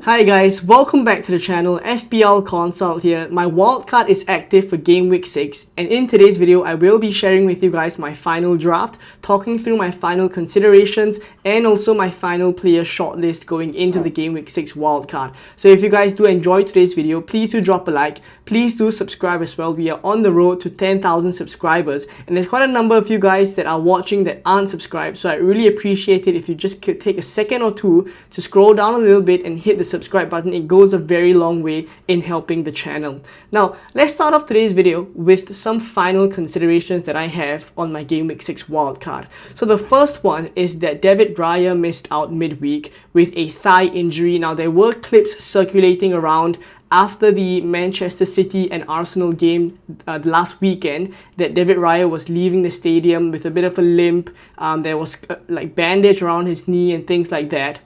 Hi guys, welcome back to the channel. FPL Consult here. My wildcard is active for game week 6, and in today's video I will be sharing with you guys my final draft, talking through my final considerations and also my final player shortlist going into the game week 6 wildcard. So if you guys do enjoy today's video, please do drop a like, please do subscribe as well. We are on the road to 10,000 subscribers, and there's quite a number of you guys that are watching that aren't subscribed, so I really appreciate it if you just could take a second or two to scroll down a little bit and hit the subscribe button. It goes a very long way in helping the channel. Now, let's start off today's video with some final considerations that I have on my Game Week 6 wildcard. So the first one is that David Raya missed out midweek with a thigh injury. Now, there were clips circulating around after the Manchester City and Arsenal game last weekend that David Raya was leaving the stadium with a bit of a limp. There was like bandage around his knee and things like that.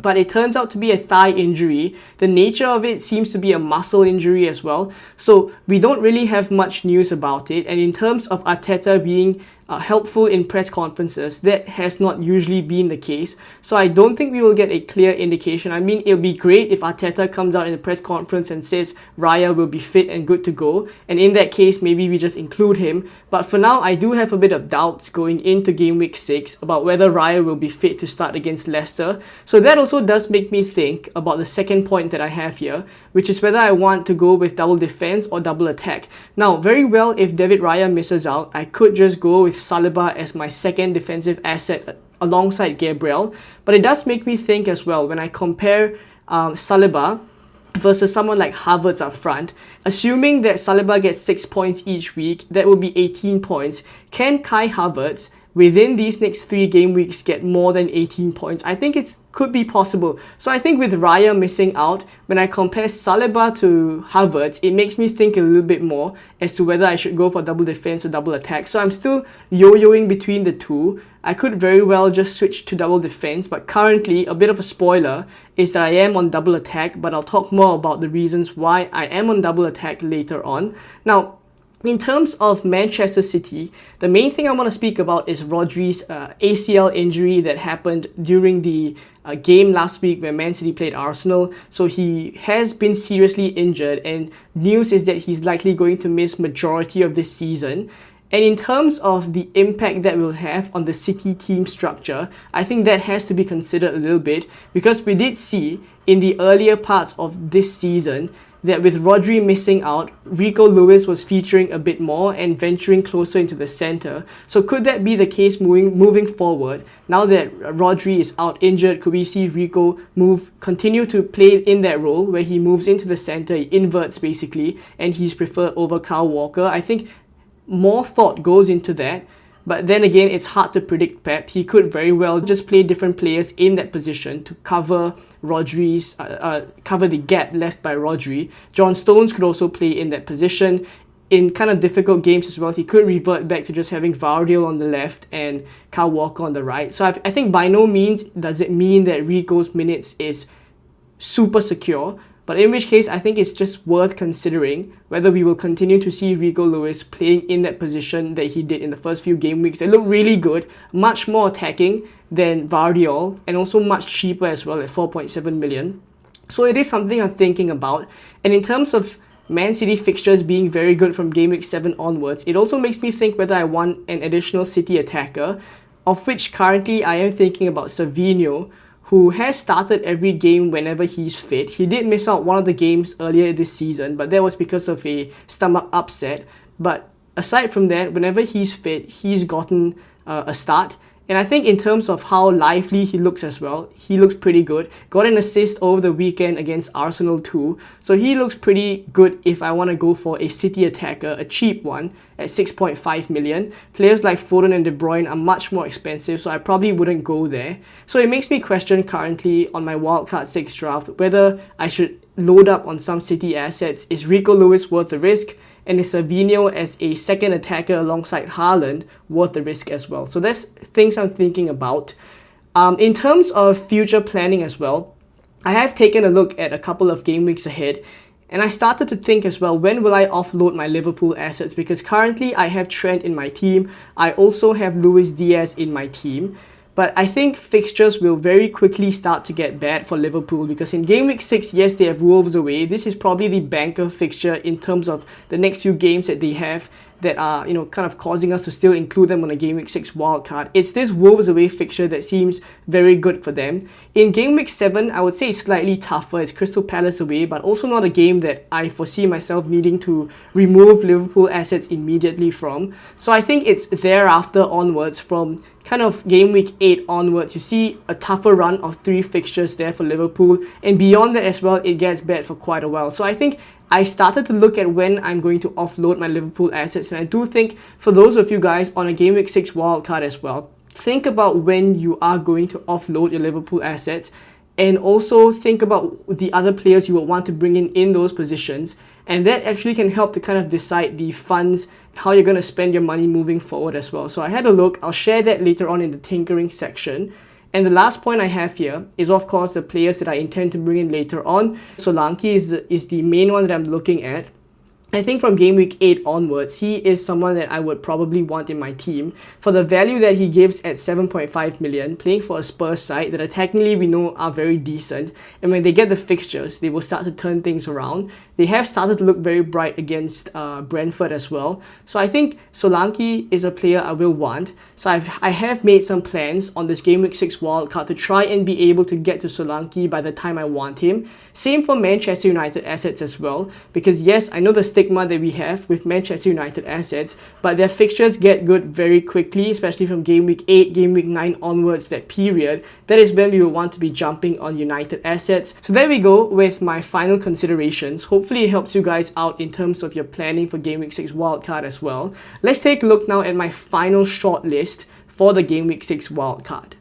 But it turns out to be a thigh injury. The nature of it seems to be a muscle injury as well. So we don't really have much news about it. And in terms of Arteta being helpful in press conferences, that has not usually been the case. So I don't think we will get a clear indication. I mean, it'll be great if Arteta comes out in a press conference and says Raya will be fit and good to go. And in that case, maybe we just include him. But for now, I do have a bit of doubts going into game week 6 about whether Raya will be fit to start against Leicester. So that also does make me think about the second point that I have here, which is whether I want to go with double defense or double attack. Now, very well, if David Raya misses out, I could just go with Saliba as my second defensive asset alongside Gabriel. But it does make me think as well, when I compare Saliba versus someone like Havertz up front, assuming that Saliba gets 6 points each week, that would be 18 points. Can Kai Havertz within these next 3 game weeks get more than 18 points? I think it could be possible. So I think with Raya missing out, when I compare Saliba to Havertz, it makes me think a little bit more as to whether I should go for double defense or double attack. So I'm still yo-yoing between the two. I could very well just switch to double defense, but currently, a bit of a spoiler is that I am on double attack, but I'll talk more about the reasons why I am on double attack later on. Now, in terms of Manchester City, the main thing I want to speak about is Rodri's ACL injury that happened during the game last week where Man City played Arsenal. So he has been seriously injured, and news is that he's likely going to miss majority of this season. And in terms of the impact that will have on the City team structure, I think that has to be considered a little bit, because we did see in the earlier parts of this season that with Rodri missing out, Rico Lewis was featuring a bit more and venturing closer into the center. So could that be the case moving forward? Now that Rodri is out injured, could we see Rico continue to play in that role where he moves into the center, he inverts basically, and he's preferred over Kyle Walker? I think more thought goes into that. But then again, it's hard to predict Pep. He could very well just play different players in that position to cover cover the gap left by Rodri. John Stones could also play in that position. In kind of difficult games as well, he could revert back to just having Vardiel on the left and Kyle Walker on the right. So I think by no means does it mean that Rico's minutes is super secure. But in which case, I think it's just worth considering whether we will continue to see Rico Lewis playing in that position that he did in the first few game weeks. They look really good, much more attacking than Vardiol, and also much cheaper as well at 4.7 million. So it is something I'm thinking about. And in terms of Man City fixtures being very good from game week 7 onwards, it also makes me think whether I want an additional City attacker, of which currently I am thinking about Savinho, who has started every game whenever he's fit. He did miss out one of the games earlier this season, but that was because of a stomach upset. But aside from that, whenever he's fit, he's gotten a start. And I think in terms of how lively he looks as well, he looks pretty good. Got an assist over the weekend against Arsenal too. So he looks pretty good if I want to go for a City attacker, a cheap one, at 6.5 million. Players like Foden and De Bruyne are much more expensive, so I probably wouldn't go there. So it makes me question currently on my Wildcard 6 draft whether I should load up on some City assets. Is Rico Lewis worth the risk? And is Savinho as a second attacker alongside Haaland worth the risk as well? So that's things I'm thinking about. In terms of future planning as well, I have taken a look at a couple of game weeks ahead, and I started to think as well, when will I offload my Liverpool assets? Because currently I have Trent in my team. I also have Luis Diaz in my team. But I think fixtures will very quickly start to get bad for Liverpool, because in game week 6, yes, they have Wolves away. This is probably the banker fixture in terms of the next few games that they have that are, kind of causing us to still include them on a game week 6 wildcard. It's this Wolves away fixture that seems very good for them. In game week 7, I would say it's slightly tougher. It's Crystal Palace away, but also not a game that I foresee myself needing to remove Liverpool assets immediately from. So I think it's thereafter onwards, from kind of game week 8 onwards, you see a tougher run of 3 fixtures there for Liverpool, and beyond that as well, it gets bad for quite a while. So I think I started to look at when I'm going to offload my Liverpool assets, and I do think for those of you guys on a game week 6 wildcard as well, think about when you are going to offload your Liverpool assets, and also think about the other players you will want to bring in those positions, and that actually can help to kind of decide the funds, how you're going to spend your money moving forward as well. So I had a look. I'll share that later on in the tinkering section. And the last point I have here is, of course, the players that I intend to bring in later on. Solanke is the main one that I'm looking at. I think from game week 8 onwards, he is someone that I would probably want in my team for the value that he gives at 7.5 million, playing for a Spurs side that technically we know are very decent. And when they get the fixtures, they will start to turn things around. They have started to look very bright against Brentford as well. So I think Solanke is a player I will want. So I have made some plans on this game week 6 wildcard to try and be able to get to Solanke by the time I want him. Same for Manchester United assets as well, because yes, I know the stigma that we have with Manchester United assets, but their fixtures get good very quickly, especially from game week 8, game week 9 onwards, that period. That is when we will want to be jumping on United assets. So there we go with my final considerations. Hopefully it helps you guys out in terms of your planning for game week 6 wildcard as well. Let's take a look now at my final shortlist for the game week 6 wildcard.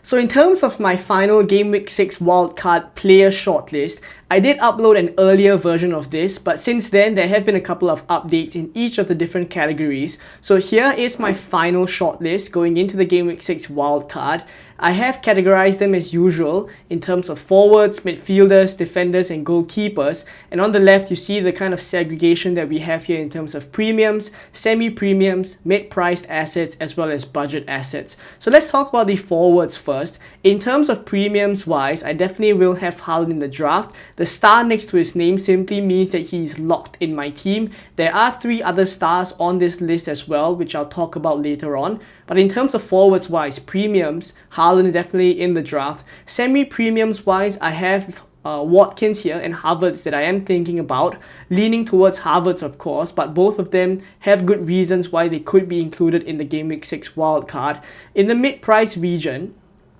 So in terms of my final game week 6 wildcard player shortlist, I did upload an earlier version of this, but since then there have been a couple of updates in each of the different categories. So here is my final shortlist going into the game week 6 wildcard. I have categorized them as usual in terms of forwards, midfielders, defenders, and goalkeepers. And on the left, you see the kind of segregation that we have here in terms of premiums, semi-premiums, mid-priced assets, as well as budget assets. So let's talk about the forwards first. In terms of premiums wise, I definitely will have Haaland in the draft. The star next to his name simply means that he's locked in my team. There are 3 other stars on this list as well, which I'll talk about later on. But in terms of forwards wise, premiums, Haaland definitely in the draft. Semi-premiums wise, I have Watkins here and Havertz that I am thinking about, leaning towards Havertz of course, but both of them have good reasons why they could be included in the game week 6 wildcard. In the mid-price region,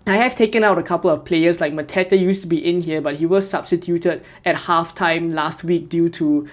I have taken out a couple of players, like Mateta used to be in here, but he was substituted at halftime last week due to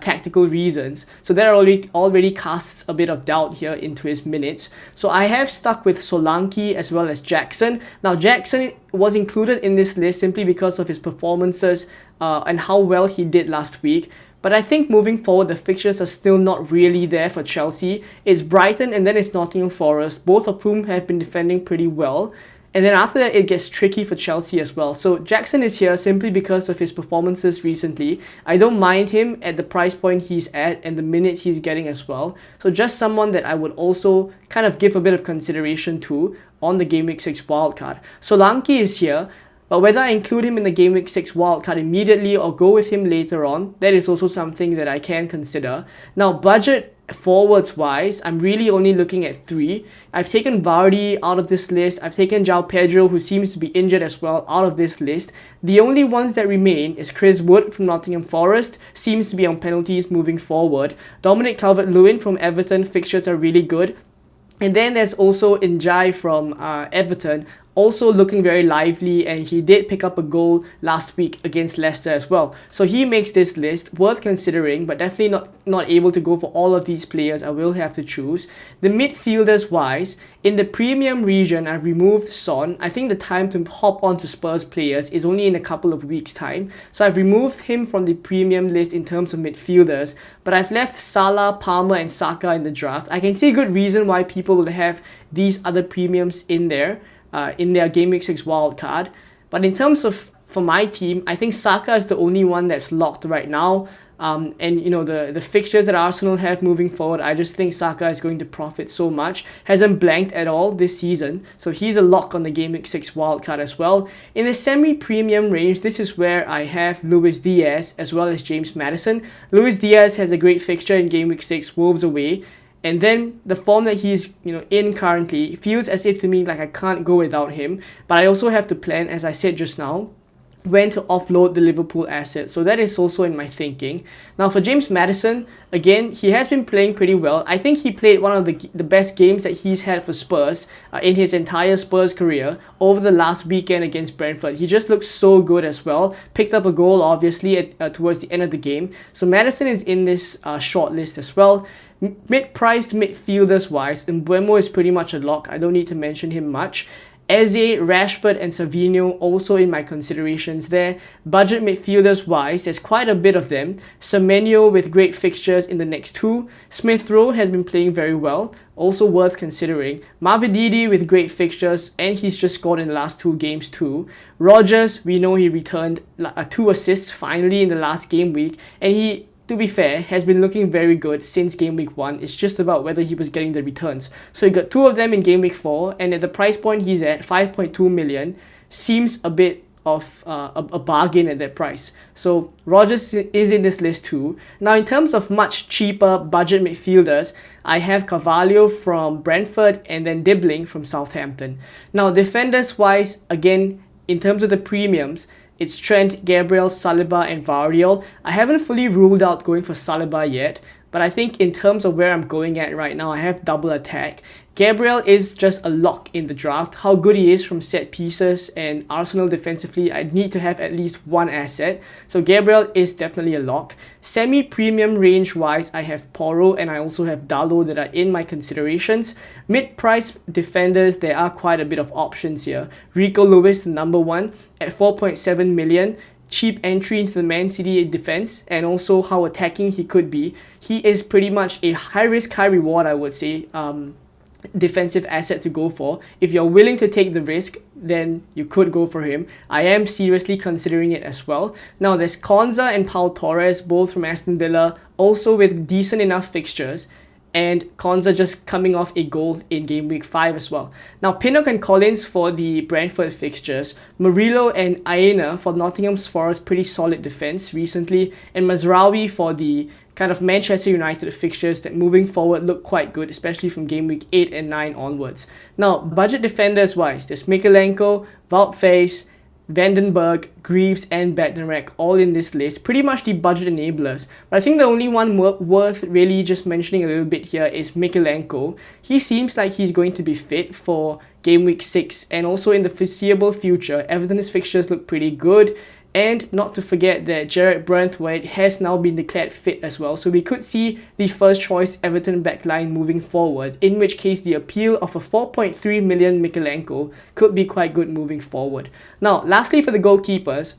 tactical reasons. So that already casts a bit of doubt here into his minutes. So I have stuck with Solanke as well as Jackson. Now Jackson was included in this list simply because of his performances and how well he did last week. But I think moving forward, the fixtures are still not really there for Chelsea. It's Brighton and then it's Nottingham Forest, both of whom have been defending pretty well. And then after that, it gets tricky for Chelsea as well. So Jackson is here simply because of his performances recently. I don't mind him at the price point he's at and the minutes he's getting as well. So just someone that I would also kind of give a bit of consideration to on the Game Week 6 wildcard. Solanke is here, but whether I include him in the Game Week 6 wildcard immediately or go with him later on, that is also something that I can consider. Now, budget forwards wise, I'm really only looking at 3. I've taken Vardy out of this list. I've taken João Pedro, who seems to be injured as well, out of this list. The only ones that remain is Chris Wood from Nottingham Forest, seems to be on penalties moving forward. Dominic Calvert-Lewin from Everton, fixtures are really good. And then there's also Njai from Everton, also looking very lively, and he did pick up a goal last week against Leicester as well. So he makes this list worth considering, but definitely not able to go for all of these players. I will have to choose. The midfielders wise, in the premium region, I've removed Son. I think the time to hop onto Spurs players is only in a couple of weeks' time. So I've removed him from the premium list in terms of midfielders, but I've left Salah, Palmer, and Saka in the draft. I can see a good reason why people will have these other premiums in there, in their Game Week 6 wildcard. But in terms of, for my team, I think Saka is the only one that's locked right now. And you know, the fixtures that Arsenal have moving forward, I just think Saka is going to profit so much. Hasn't blanked at all this season, so he's a lock on the Game Week 6 wildcard as well. In the semi-premium range, this is where I have Luis Diaz as well as James Maddison. Luis Diaz has a great fixture in Game Week 6, Wolves away. And then the form that he's in currently feels as if to me like I can't go without him. But I also have to plan, as I said just now, when to offload the Liverpool asset. So that is also in my thinking. Now for James Maddison, again, he has been playing pretty well. I think he played one of the best games that he's had for Spurs in his entire Spurs career over the last weekend against Brentford. He just looks so good as well. Picked up a goal, obviously, towards the end of the game. So Maddison is in this shortlist as well. Mid-priced midfielders wise, Mbeumo is pretty much a lock. I don't need to mention him much. Eze, Rashford and Savinho also in my considerations there. Budget midfielders wise, there's quite a bit of them. Semenyo with great fixtures in the next two. Smith Rowe has been playing very well, also worth considering. Mavididi with great fixtures, and he's just scored in the last two games too. Rodgers, we know he returned 2 assists finally in the last game week, and he, to be fair, has been looking very good since Game Week 1. It's just about whether he was getting the returns. So he got 2 of them in Game Week 4, and at the price point he's at, 5.2 million, seems a bit of a bargain at that price. So Rodgers is in this list too. Now in terms of much cheaper budget midfielders, I have Carvalho from Brentford and then Dibbling from Southampton. Now defenders wise, again, in terms of the premiums, it's Trent, Gabriel, Saliba and Variol. I haven't fully ruled out going for Saliba yet, but I think in terms of where I'm going at right now, I have double attack. Gabriel is just a lock in the draft. How good he is from set pieces and Arsenal defensively, I need to have at least one asset. So Gabriel is definitely a lock. Semi-premium range wise, I have Porro and I also have Dalot that are in my considerations. Mid-price defenders, there are quite a bit of options here. Rico Lewis, number 1 at 4.7 million. Cheap entry into the Man City defense and also how attacking he could be. He is pretty much a high risk, high reward, I would say, defensive asset to go for. If you're willing to take the risk, then you could go for him. I am seriously considering it as well. Now there's Konza and Pau Torres, both from Aston Villa, also with decent enough fixtures, and Konza just coming off a goal in Game Week 5 as well. Now Pinnock and Collins for the Brentford fixtures, Murillo and Aina for Nottingham Forest, pretty solid defense recently, and Mazraoui for the kind of Manchester United fixtures that moving forward look quite good, especially from Game Week 8 and 9 onwards. Now, budget defenders wise, there's Mikalenko, Wout-Faes, Vandenberg, Greaves and Bednarek all in this list. Pretty much the budget enablers. But I think the only one worth really just mentioning a little bit here is Mikalenko. He seems like he's going to be fit for Game Week 6 and also in the foreseeable future. Everton's fixtures look pretty good. And not to forget that Jarrett Brandthwaite has now been declared fit as well. So we could see the first choice Everton backline moving forward, in which case the appeal of a 4.3 million Mikalenko could be quite good moving forward. Now, lastly for the goalkeepers,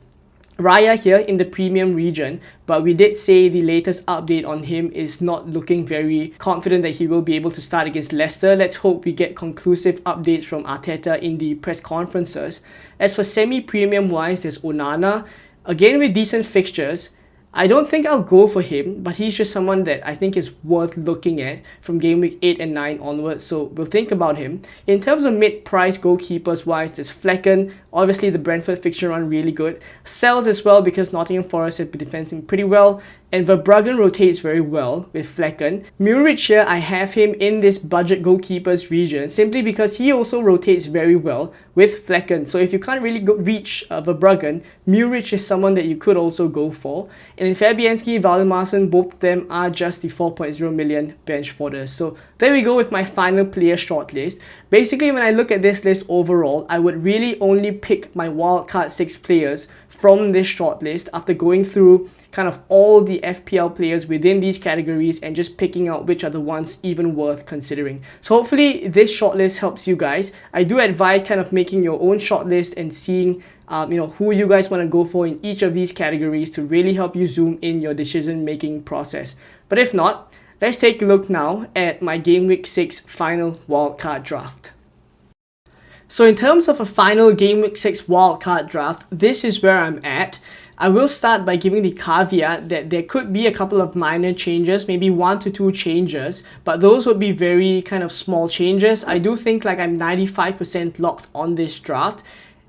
Raya here in the premium region, but we did say the latest update on him is not looking very confident that he will be able to start against Leicester. Let's hope we get conclusive updates from Arteta in the press conferences. As for semi-premium wise, there's Onana, again with decent fixtures. I don't think I'll go for him, but he's just someone that I think is worth looking at from Game Week 8 and 9 onwards, so we'll think about him. In terms of mid-price goalkeepers wise, there's Flecken, obviously the Brentford fixture run really good. Sells as well because Nottingham Forest have been defending pretty well, and Verbruggen rotates very well with Flecken. Muric here, I have him in this budget goalkeepers region simply because he also rotates very well with Flecken. So if you can't really reach Verbruggen, Muric is someone that you could also go for. And in Fabianski, Valmarson, both of them are just the 4.0 million bench fodder. So there we go with my final player shortlist. Basically, when I look at this list overall, I would really only pick my wildcard 6 players from this shortlist after going through kind of all the FPL players within these categories and just picking out which are the ones even worth considering. So hopefully this shortlist helps you guys. I do advise kind of making your own shortlist and seeing who you guys want to go for in each of these categories to really help you zoom in your decision making process. But if not, let's take a look now at my Game Week 6 final wildcard draft. So in terms of a final Game Week 6 wildcard draft, this is where I'm at. I will start by giving the caveat that there could be a couple of minor changes, maybe 1 to 2 changes, but those would be very kind of small changes. I do think like I'm 95% locked on this draft.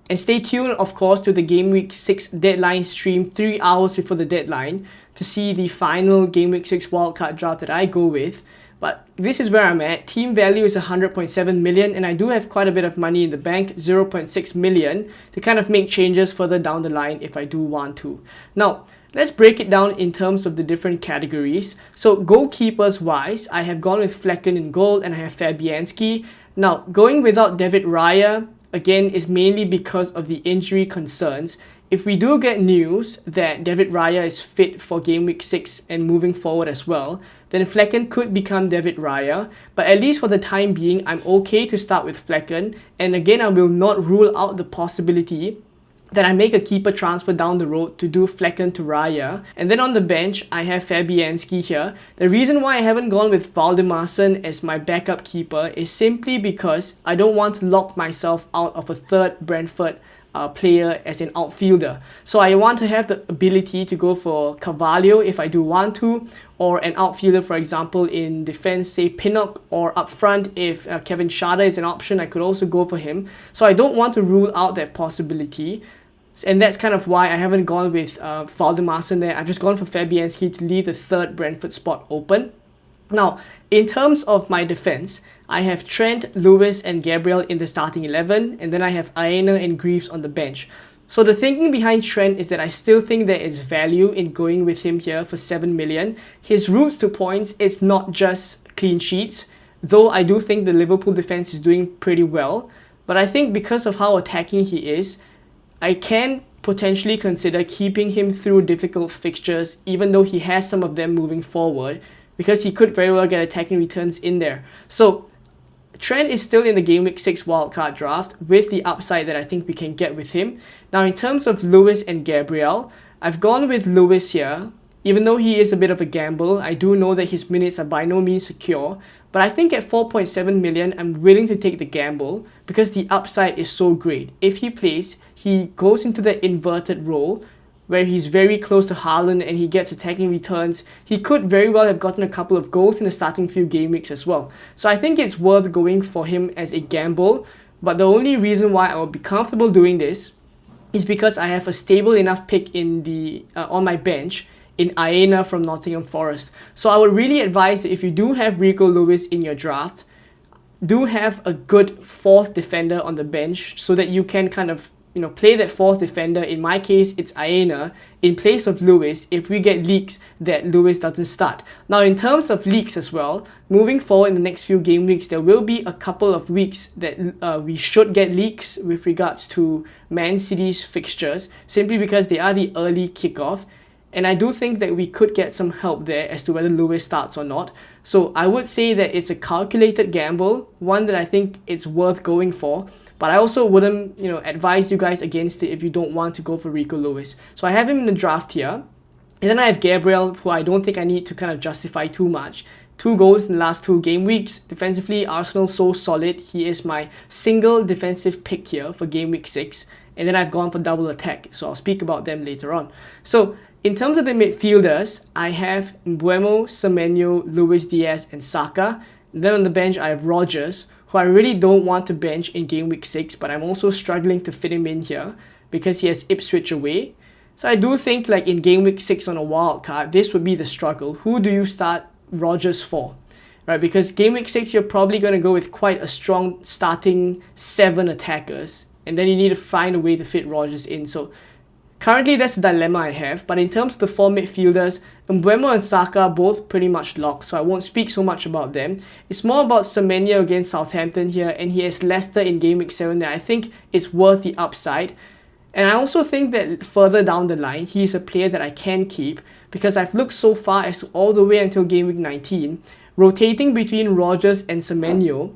And stay tuned, of course, to the Game Week 6 deadline stream 3 hours before the deadline to see the final Game Week 6 wildcard draft that I go with. But this is where I'm at. Team value is 100.7 million, and I do have quite a bit of money in the bank, 0.6 million, to kind of make changes further down the line if I do want to. Now, let's break it down in terms of the different categories. So goalkeepers wise, I have gone with Flecken in goal and I have Fabianski. Now, going without David Raya, again, is mainly because of the injury concerns. If we do get news that David Raya is fit for Game Week 6 and moving forward as well, then Flecken could become David Raya. But at least for the time being, I'm okay to start with Flecken. And again, I will not rule out the possibility that I make a keeper transfer down the road to do Flecken to Raya. And then on the bench, I have Fabianski here. The reason why I haven't gone with Valdemarsson as my backup keeper is simply because I don't want to lock myself out of a third Brentford player as an outfielder. So I want to have the ability to go for Carvalho if I do want to, or an outfielder, for example, in defense, say Pinnock, or up front if Kevin Schade is an option, I could also go for him. So I don't want to rule out that possibility. And that's kind of why I haven't gone with Valdemarsson there. I've just gone for Fabianski to leave the third Brentford spot open. Now, in terms of my defense, I have Trent, Lewis and Gabriel in the starting 11, and then I have Aina and Greaves on the bench. So the thinking behind Trent is that I still think there is value in going with him here for 7 million. His routes to points is not just clean sheets, though I do think the Liverpool defense is doing pretty well. But I think because of how attacking he is, I can potentially consider keeping him through difficult fixtures, even though he has some of them moving forward, because he could very well get attacking returns in there. So Trent is still in the Game Week 6 wildcard draft with the upside that I think we can get with him. Now, in terms of Lewis and Gabriel, I've gone with Lewis here. Even though he is a bit of a gamble, I do know that his minutes are by no means secure. But I think at 4.7 million, I'm willing to take the gamble because the upside is so great. If he plays, he goes into the inverted role where he's very close to Haaland and he gets attacking returns. He could very well have gotten a couple of goals in the starting few game weeks as well. So I think it's worth going for him as a gamble. But the only reason why I will be comfortable doing this is because I have a stable enough pick in the on my bench in Aina from Nottingham Forest. So I would really advise that if you do have Rico Lewis in your draft, do have a good fourth defender on the bench so that you can kind of play that fourth defender. In my case, it's Aina in place of Lewis if we get leaks that Lewis doesn't start. Now, in terms of leaks as well, moving forward in the next few game weeks, there will be a couple of weeks that we should get leaks with regards to Man City's fixtures, simply because they are the early kickoff. And I do think that we could get some help there as to whether Lewis starts or not. So I would say that it's a calculated gamble, one that I think it's worth going for. But I also wouldn't, advise you guys against it if you don't want to go for Rico Lewis. So I have him in the draft here. And then I have Gabriel, who I don't think I need to kind of justify too much. 2 goals in the last 2 game weeks. Defensively, Arsenal so solid. He is my single defensive pick here for Game Week 6. And then I've gone for double attack. So I'll speak about them later on. So in terms of the midfielders, I have Mbeumo, Semenyo, Luis Diaz, and Saka. And then on the bench, I have Rodgers, who I really don't want to bench in Game Week 6, but I'm also struggling to fit him in here because he has Ipswich away. So I do think like in Game Week 6 on a wild card, this would be the struggle. Who do you start Rodgers for? Right? Because Game Week 6, you're probably going to go with quite a strong starting 7 attackers, and then you need to find a way to fit Rodgers in. So currently, that's the dilemma I have. But in terms of the 4 midfielders, Mbeumo and Saka are both pretty much locked, so I won't speak so much about them. It's more about Semenyo against Southampton here, and he has Leicester in Game Week 7 that I think is worth the upside. And I also think that further down the line, he's a player that I can keep because I've looked so far as to all the way until Game Week 19, rotating between Rodgers and Semenyo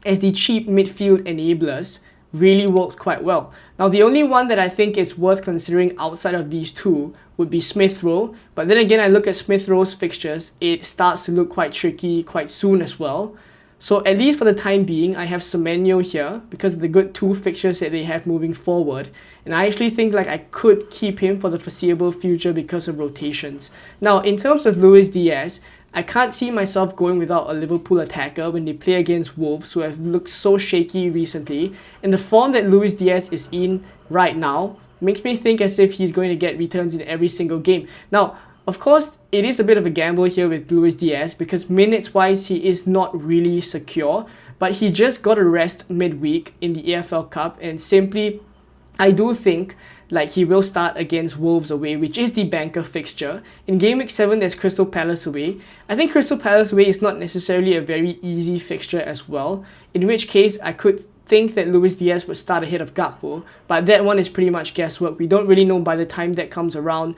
as the cheap midfield enablers really works quite well. Now, the only one that I think is worth considering outside of these two would be Smith Rowe. But then again, I look at Smith Rowe's fixtures, it starts to look quite tricky quite soon as well. So at least for the time being, I have Semenyo here because of the good 2 fixtures that they have moving forward. And I actually think like I could keep him for the foreseeable future because of rotations. Now, in terms of Luis Diaz, I can't see myself going without a Liverpool attacker when they play against Wolves, who have looked so shaky recently. And the form that Luis Diaz is in right now makes me think as if he's going to get returns in every single game. Now, of course, it is a bit of a gamble here with Luis Diaz because minutes-wise, he is not really secure. But he just got a rest midweek in the EFL Cup, and simply, I do think like he will start against Wolves away, which is the banker fixture. In Game Week 7, there's Crystal Palace away. I think Crystal Palace away is not necessarily a very easy fixture as well, in which case I could think that Luis Diaz would start ahead of Gakpo, but that one is pretty much guesswork. We don't really know by the time that comes around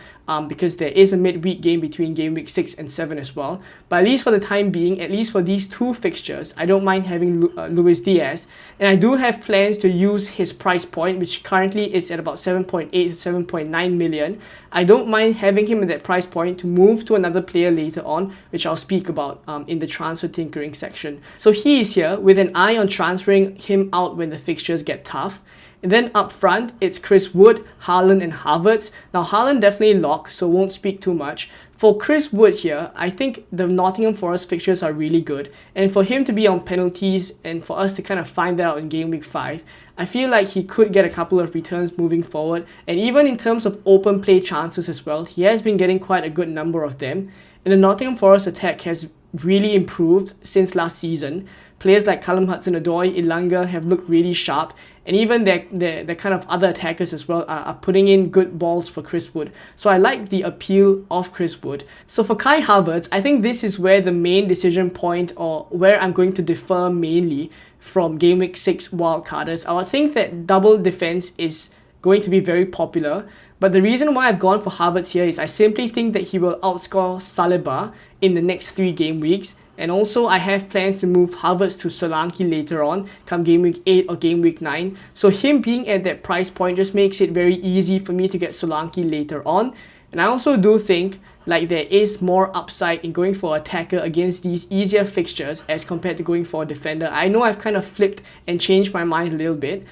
because there is a midweek game between Game Week 6 and 7 as well. But at least for the time being, at least for these 2 fixtures, I don't mind having Luis Diaz, and I do have plans to use his price point, which currently is at about 7.8 to 7.9 million. I don't mind having him at that price point to move to another player later on, which I'll speak about in the transfer tinkering section. So he is here with an eye on transferring him out when the fixtures get tough. And then up front, it's Chris Wood, Haaland and Havertz. Now Haaland definitely locked, so won't speak too much. For Chris Wood here, I think the Nottingham Forest fixtures are really good. And for him to be on penalties and for us to kind of find that out in Game Week 5, I feel like he could get a couple of returns moving forward. And even in terms of open play chances as well, he has been getting quite a good number of them. And the Nottingham Forest attack has really improved since last season. Players like Callum Hudson-Odoi, Ilanga have looked really sharp, and even their kind of other attackers as well are putting in good balls for Chris Wood. So I like the appeal of Chris Wood. So for Kai Havertz, I think this is where the main decision point, or where I'm going to differ mainly from Game Week 6 wildcarders. I would think that double defense is going to be very popular, but the reason why I've gone for Havertz here is I simply think that he will outscore Saliba in the next 3 game weeks. And also, I have plans to move Havertz to Solanke later on, come Game Week 8 or Game Week 9. So him being at that price point just makes it very easy for me to get Solanke later on. And I also do think like there is more upside in going for attacker against these easier fixtures as compared to going for a defender. I know I've kind of flipped and changed my mind a little bit,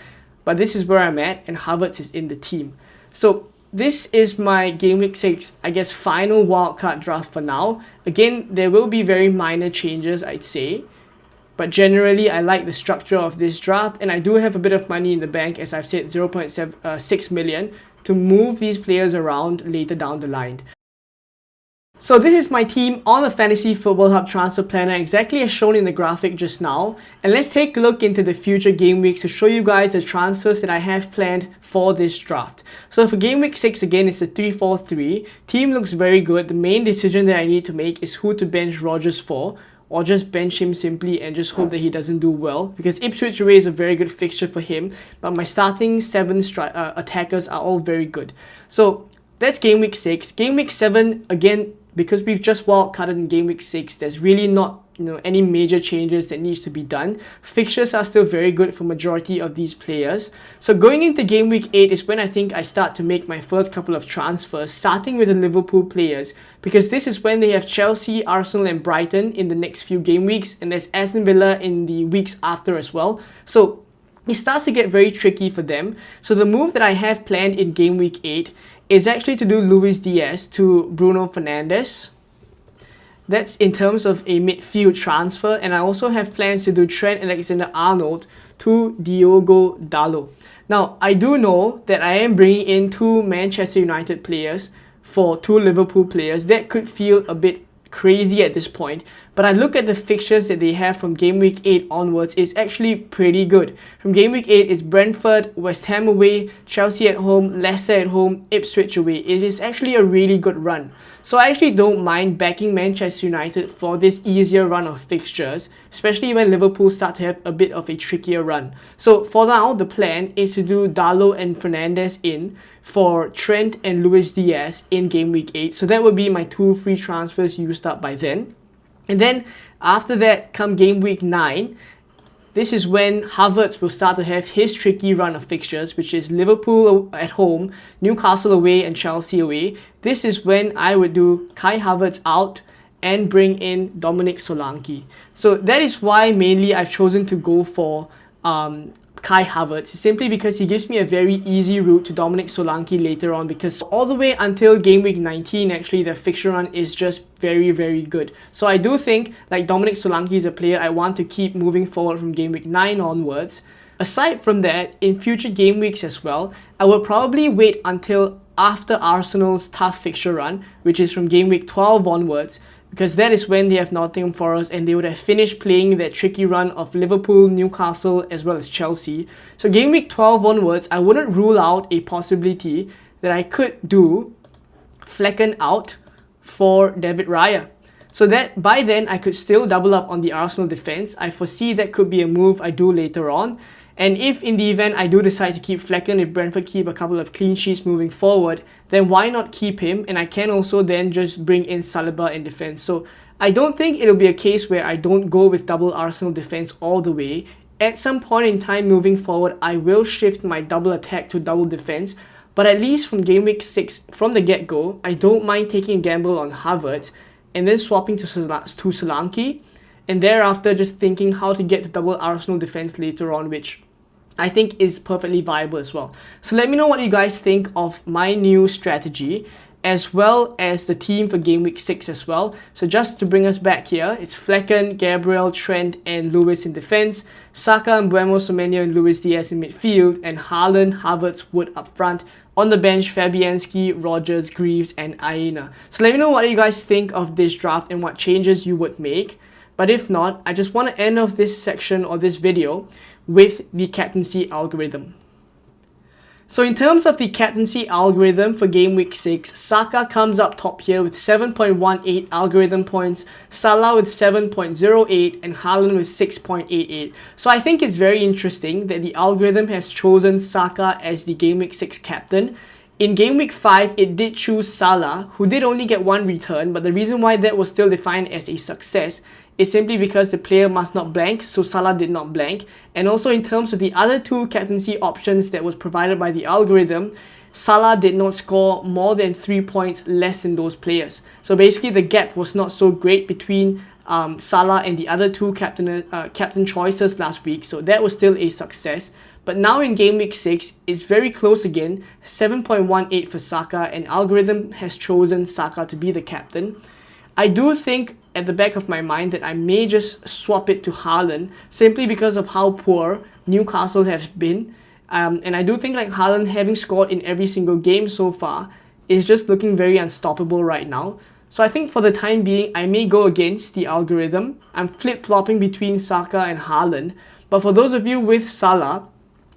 but this is where I'm at, and Havertz is in the team. So this is my Game Week 6, I guess, final wildcard draft for now. Again, there will be very minor changes, I'd say. But generally, I like the structure of this draft, and I do have a bit of money in the bank, as I've said, 0.6 million, to move these players around later down the line. So this is my team on the Fantasy Football Hub Transfer Planner, exactly as shown in the graphic just now. And let's take a look into the future game weeks to show you guys the transfers that I have planned for this draft. So for Game Week 6, again, it's a 3-4-3. Team looks very good. The main decision that I need to make is who to bench Rodgers for, or just bench him simply and just hope that he doesn't do well, because Ipswich away is a very good fixture for him, but my starting 7 attackers are all very good. So that's Game Week 6. Game Week 7, again, because we've just wildcarded in Game Week 6, there's really not any major changes that needs to be done. Fixtures are still very good for majority of these players. So going into Game Week 8 is when I think I start to make my first couple of transfers, starting with the Liverpool players, because this is when they have Chelsea, Arsenal and Brighton in the next few game weeks, and there's Aston Villa in the weeks after as well. So it starts to get very tricky for them. So the move that I have planned in Game Week 8 is actually to do Luis Diaz to Bruno Fernandes. That's in terms of a midfield transfer, and I also have plans to do Trent Alexander-Arnold to Diogo Dalot. Now, I do know that I am bringing in 2 Manchester United players for 2 Liverpool players. That could feel a bit crazy at this point, but I look at the fixtures that they have from Game Week 8 onwards, it's actually pretty good. From Game Week 8, it's Brentford, West Ham away, Chelsea at home, Leicester at home, Ipswich away. It is actually a really good run. So I actually don't mind backing Manchester United for this easier run of fixtures, especially when Liverpool start to have a bit of a trickier run. So for now, the plan is to do Dalot and Fernandes in for Trent and Luis Diaz in Game Week 8. So that would be my 2 free transfers used up by then. And then after that, come Game Week 9, this is when Havertz will start to have his tricky run of fixtures, which is Liverpool at home, Newcastle away and Chelsea away. This is when I would do Kai Havertz out and bring in Dominic Solanke. So that is why mainly I've chosen to go for Kai Havertz, simply because he gives me a very easy route to Dominic Solanke later on, because all the way until game week 19 actually the fixture run is just very good. So I do think like Dominic Solanke is a player I want to keep moving forward from game week 9 onwards. Aside from that, in future game weeks as well, I will probably wait until after Arsenal's tough fixture run, which is from game week 12 onwards, because that is when they have Nottingham Forest and they would have finished playing that tricky run of Liverpool, Newcastle as well as Chelsea. So game week 12 onwards, I wouldn't rule out a possibility that I could do Flecken out for David Raya. So that by then I could still double up on the Arsenal defense. I foresee that could be a move I do later on. And if in the event I do decide to keep Flecken, if Brentford keep a couple of clean sheets moving forward, then why not keep him? And I can also then just bring in Saliba in defense. So I don't think it'll be a case where I don't go with double Arsenal defense all the way. At some point in time moving forward, I will shift my double attack to double defense. But at least from game week 6, from the get-go, I don't mind taking a gamble on Havertz and then swapping to Solanke. And thereafter just thinking how to get to double Arsenal defense later on, which I think is perfectly viable as well. So let me know what you guys think of my new strategy, as well as the team for game week 6 as well. So just to bring us back here, it's Flecken, Gabriel, Trent and Lewis in defense, Saka and Mbeumo Semenyo and Luis Diaz in midfield, and Haaland, Havertz, Wood up front. On the bench, Fabianski, Rogers, Greaves and Aina. So let me know what you guys think of this draft and what changes you would make. But if not, I just want to end off this section or this video with the captaincy algorithm. So in terms of the captaincy algorithm for game week 6, Saka comes up top here with 7.18 algorithm points, Salah with 7.08 and Haaland with 6.88. So I think it's very interesting that the algorithm has chosen Saka as the game week 6 captain. In game week 5, it did choose Salah, who did only get one return, but the reason why that was still defined as a success is simply because the player must not blank, so Salah did not blank. And also in terms of the other two captaincy options that was provided by the algorithm, Salah did not score more than 3 points less than those players. So basically the gap was not so great between Salah and the other two captain choices last week, so that was still a success. But now in game week 6, it's very close again, 7.18 for Saka, and algorithm has chosen Saka to be the captain. I do think at the back of my mind that I may just swap it to Haaland simply because of how poor Newcastle has been. And I do think like Haaland, having scored in every single game so far, is just looking very unstoppable right now. So I think for the time being, I may go against the algorithm. I'm flip-flopping between Saka and Haaland. But for those of you with Salah,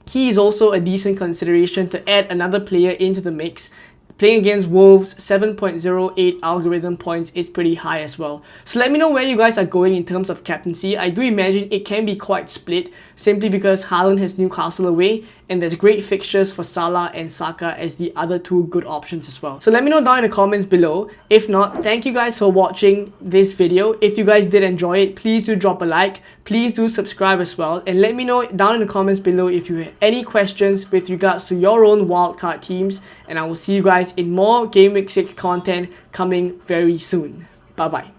he is also a decent consideration to add another player into the mix. Playing against Wolves, 7.08 algorithm points is pretty high as well. So let me know where you guys are going in terms of captaincy. I do imagine it can be quite split simply because Haaland has Newcastle away and there's great fixtures for Salah and Saka as the other two good options as well. So let me know down in the comments below. If not, thank you guys for watching this video. If you guys did enjoy it, please do drop a like. Please do subscribe as well. And let me know down in the comments below if you have any questions with regards to your own wildcard teams. And I will see you guys in more Game Week 6 content coming very soon. Bye bye.